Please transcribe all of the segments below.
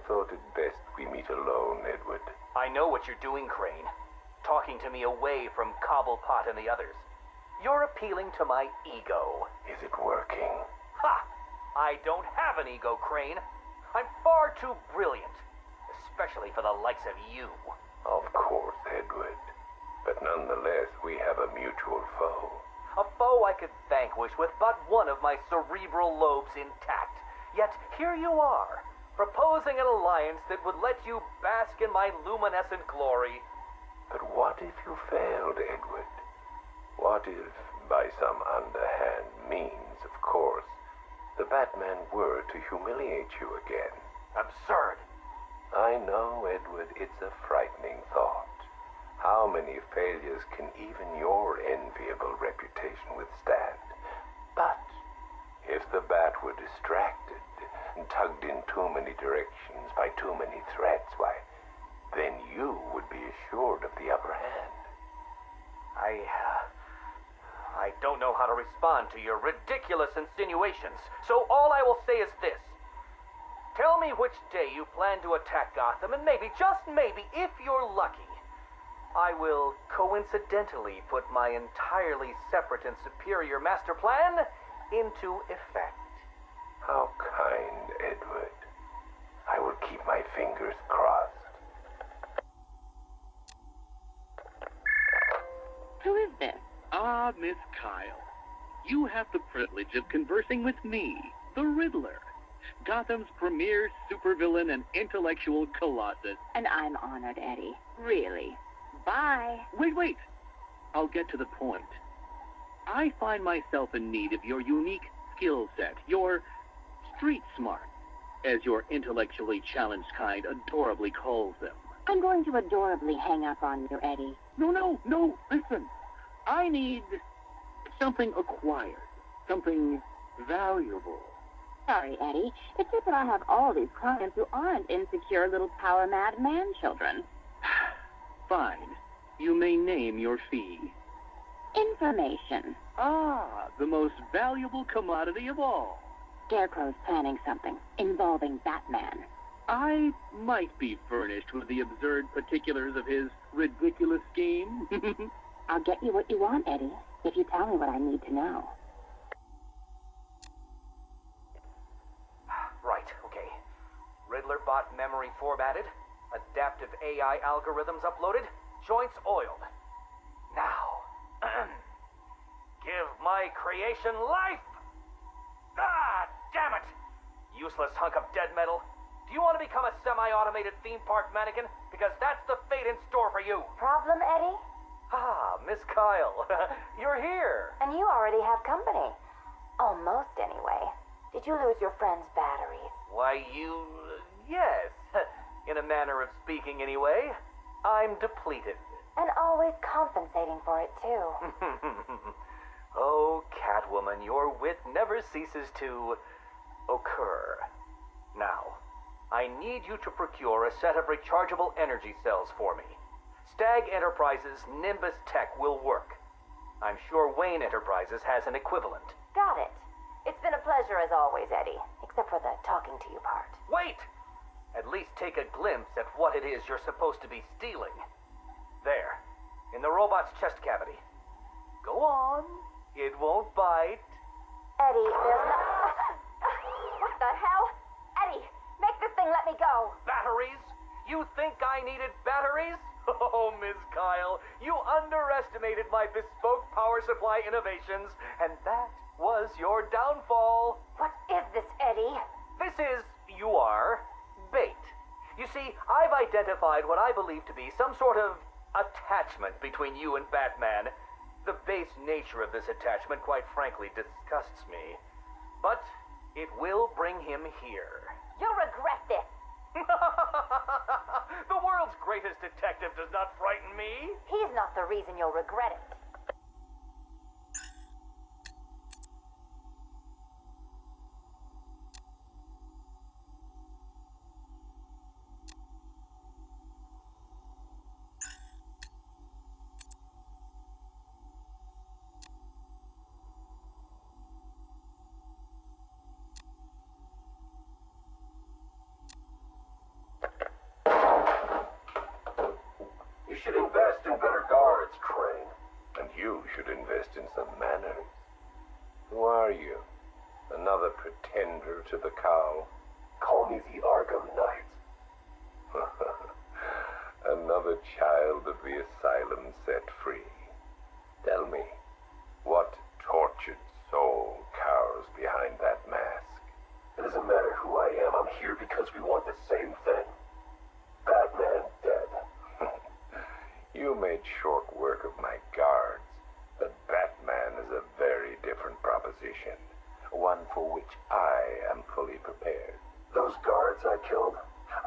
thought it best we meet alone, Edward. I know what you're doing, Crane. Talking to me away from Cobblepot and the others. You're appealing to my ego. Is it working? Ha! I don't have an ego, Crane. I'm far too brilliant. Especially for the likes of you. Of course, Edward. But nonetheless, we have a mutual foe. A foe I could vanquish with but one of my cerebral lobes intact. Yet here you are, proposing an alliance that would let you bask in my luminescent glory. But what if you failed, Edward? What if, by some underhand means, of course, the Batman were to humiliate you again? Absurd. I know, Edward, it's a frightening thought. How many failures can even your enviable reputation withstand? But if the Bat were distracted and tugged in too many directions by too many threats, why, then you would be assured of the upper hand. I don't know how to respond to your ridiculous insinuations, so all I will say is this. Tell me which day you plan to attack Gotham, and maybe, just maybe, if you're lucky, I will coincidentally put my entirely separate and superior master plan into effect. How kind, Edward. I will keep my fingers crossed. Who is this? Ah, Miss Kyle. You have the privilege of conversing with me, the Riddler, Gotham's premier supervillain and intellectual colossus. And I'm honored, Eddie. Really. Bye. Wait. I'll get to the point. I find myself in need of your unique skill set, your street smart, as your intellectually challenged kind adorably calls them. I'm going to adorably hang up on you, Eddie. No, listen. I need something acquired, something valuable. Sorry, Eddie. It's just that I have all these clients who aren't insecure little power-mad man-children. Fine. You may name your fee. Information. Ah, the most valuable commodity of all. Scarecrow's planning something involving Batman. I might be furnished with the absurd particulars of his ridiculous scheme. I'll get you what you want, Eddie, if you tell me what I need to know. Right, okay. Riddler bot memory formatted, adaptive AI algorithms uploaded, joints oiled. Now, give my creation life! Ah, damn it! Useless hunk of dead metal. Do you want to become a semi-automated theme park mannequin? Because that's the fate in store for you. Problem, Eddie? Ah, Miss Kyle, you're here. And you already have company. Almost, anyway. Did you lose your friend's batteries? Why, yes. In a manner of speaking, anyway. I'm depleted. And always compensating for it, too. Oh, Catwoman, your wit never ceases to occur. Now, I need you to procure a set of rechargeable energy cells for me. Stagg Enterprises' Nimbus Tech will work. I'm sure Wayne Enterprises has an equivalent. Got it. It's been a pleasure as always, Eddie. Except for the talking to you part. Wait! At least take a glimpse at what it is you're supposed to be stealing. There, in the robot's chest cavity. Go on. It won't bite. Eddie, there's no... What the hell? Eddie, make this thing let me go. Batteries? You think I needed batteries? Oh, Miss Kyle, you underestimated my bespoke power supply innovations, and that was your downfall. What is this, Eddie? This is, bait. You see, I've identified what I believe to be some sort of attachment between you and Batman. The base nature of this attachment, quite frankly, disgusts me. But it will bring him here. You'll regret this. The world's greatest detective does not frighten me. He's not the reason you'll regret it. dressed in some manners. Who are you? Another pretender to the cow? Call me the Arkham Knight. Another child of the asylum set free. Tell me, what tortured soul cowers behind that mask? It doesn't matter who I am. I'm here because we want the same thing. Batman dead. You made short work of my guards, but Batman is a very different proposition. One for which I am fully prepared. Those guards I killed,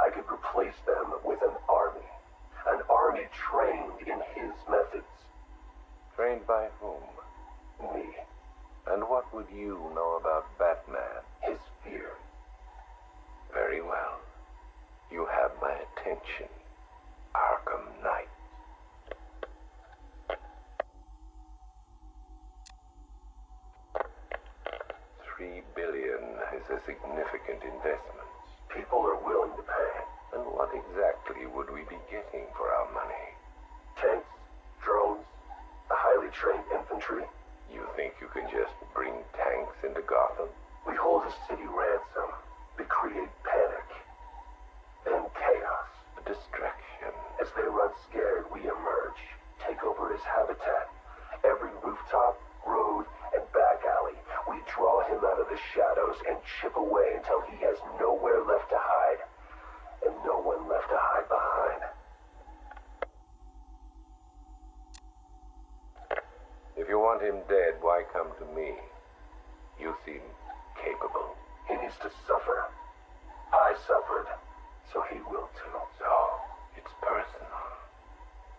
I could replace them with an army. An army trained in his methods. Trained by whom? Me. And what would you know about Batman? His fear. Very well. You have my attention, Arkham Knight. $3 billion is a significant investment. People are willing to pay. And what exactly would we be getting for our money? Tanks, drones, a highly trained infantry. You think you can just bring tanks into Gotham? We hold a city ransom. We create panic. Then chaos. A distraction. As they run scared, we emerge. Take over his habitat. Every rooftop, road, and back alley. We draw him out of the shadows and chip away until he has nowhere left to hide. And no one left to hide behind. If you want him dead, why come to me? You seem capable. He needs to suffer. I suffered, so he will too. So, it's personal.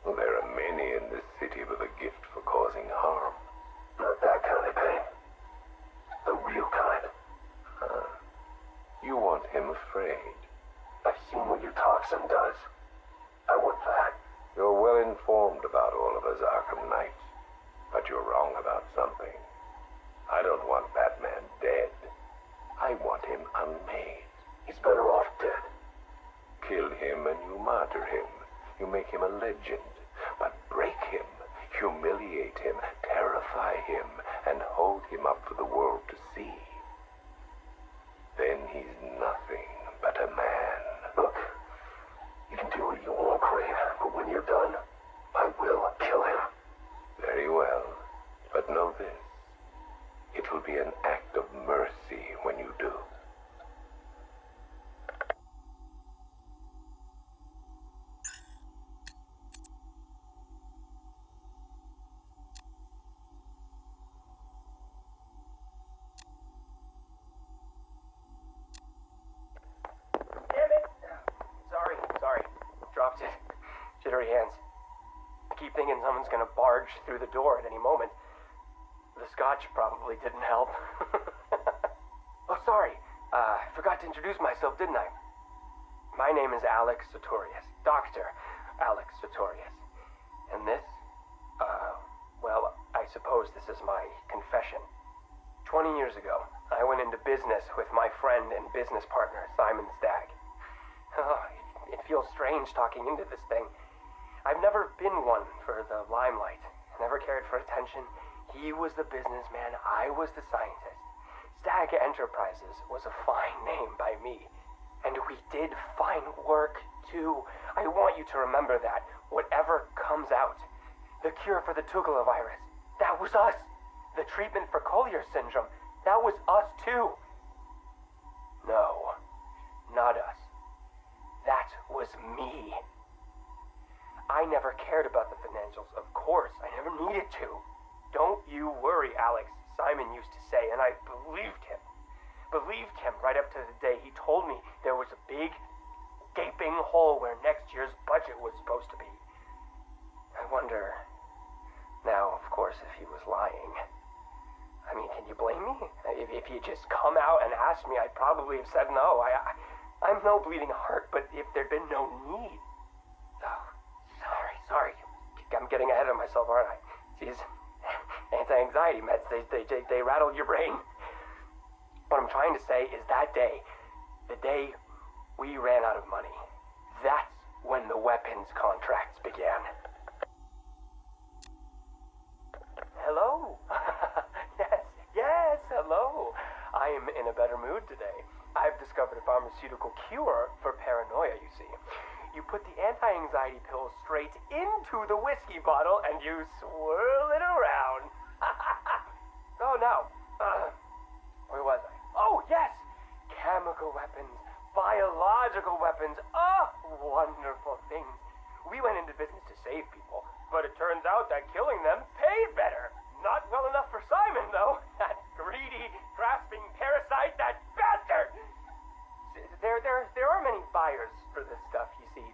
Well, there are many in this city with a gift for causing harm. Not that kind of pain. The real kind. You want him afraid. I've seen what your toxin does. I want that. You're well informed about all of us, Arkham Knight. But you're wrong about something. I don't want Batman dead. I want him unmade. He's better off dead. Kill him and you martyr him. You make him a legend. But break him, humiliate him, terrify him, and hold him up for the world to see. Then he's nothing but a man. Look, you can do what you want, Crane, but when you're done, I will kill him. Very well, but know this. It will be an act of mercy when you do. Sorry. Dropped it. Jittery hands. I keep thinking someone's gonna barge through the door at any moment. The scotch probably didn't help. Oh, sorry. I forgot to introduce myself, didn't I? My name is Alex Sartorius. Dr. Alex Sartorius. And this? Well, I suppose this is my confession. 20 years ago, I went into business with my friend and business partner, Simon Stagg. Oh, it feels strange talking into this thing. I've never been one for the limelight. Never cared for attention. He was the businessman, I was the scientist. Stagg Enterprises was a fine name by me. And we did fine work, too. I want you to remember that, whatever comes out. The cure for the Tugela virus, that was us. The treatment for Collier syndrome, that was us, too. No, not us. That was me. I never cared about the financials, of course. I never needed to. Don't you worry, Alex, Simon used to say, and I believed him. Believed him right up to the day he told me there was a big, gaping hole where next year's budget was supposed to be. I wonder, now, of course, if he was lying. I mean, can you blame me? If he'd just come out and asked me, I'd probably have said no. I'm no bleeding heart, but if there'd been no need... Oh, sorry. I'm getting ahead of myself, aren't I? These anti-anxiety meds, they rattle your brain. What I'm trying to say is that day, the day we ran out of money, that's when the weapons contracts began. Hello, I'm in a better mood today. I've discovered a pharmaceutical cure for paranoia, you see. You put the anti-anxiety pill straight into the whiskey bottle and you swirl it around. Oh, no. Where was I? Oh, yes! Chemical weapons, biological weapons. Oh, wonderful things. We went into business to save people, but it turns out that killing them paid better. Not well enough for Simon, though. That greedy, grasping parasite, that bastard! There are many buyers for this stuff, you see.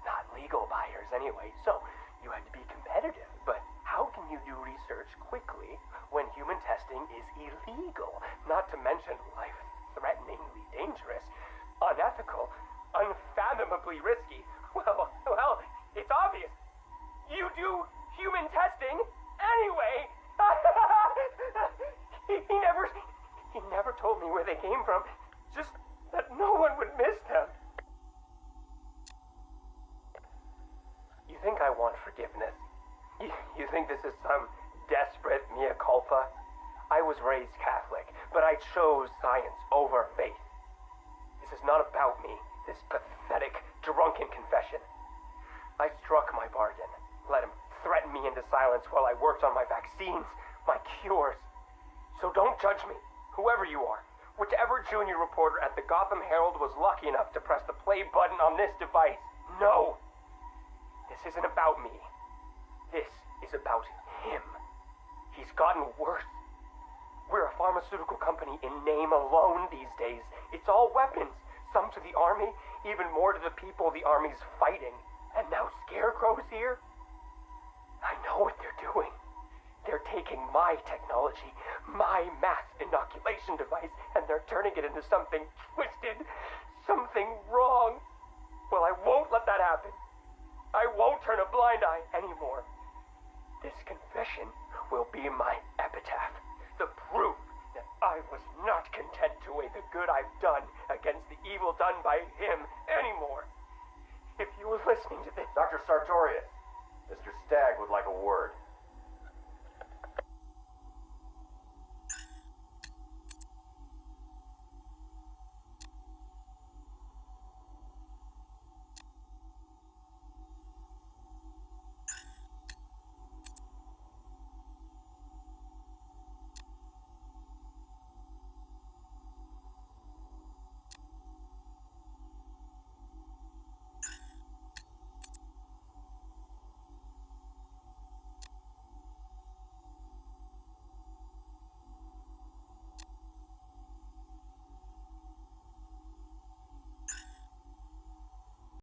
Not legal buyers, anyway, so you had to be competitive. But how can you do research quickly when human testing is illegal? Not to mention life-threateningly dangerous, unethical, unfathomably risky. Well, it's obvious. You do human testing anyway. He never told me where they came from. Just that no one would miss them. You think I want forgiveness? You think this is some desperate mea culpa? I was raised Catholic, but I chose science over faith. This is not about me, this pathetic, drunken confession. I struck my bargain, let him threaten me into silence while I worked on my vaccines, my cures. So don't judge me, whoever you are. Whichever junior reporter at the Gotham Herald was lucky enough to press the play button on this device. No! This isn't about me. This is about him. He's gotten worse. We're a pharmaceutical company in name alone these days. It's all weapons. Some to the army, even more to the people the army's fighting. And now Scarecrow's here? I know what they're doing. They're taking my technology, my mass inoculation device, and they're turning it into something twisted, something wrong. Well, I won't let that happen. I won't turn a blind eye anymore. This confession will be my epitaph, the proof that I was not content to weigh the good I've done against the evil done by him anymore. If you were listening to this... Dr. Sartorius, Mr. Stagg would like a word.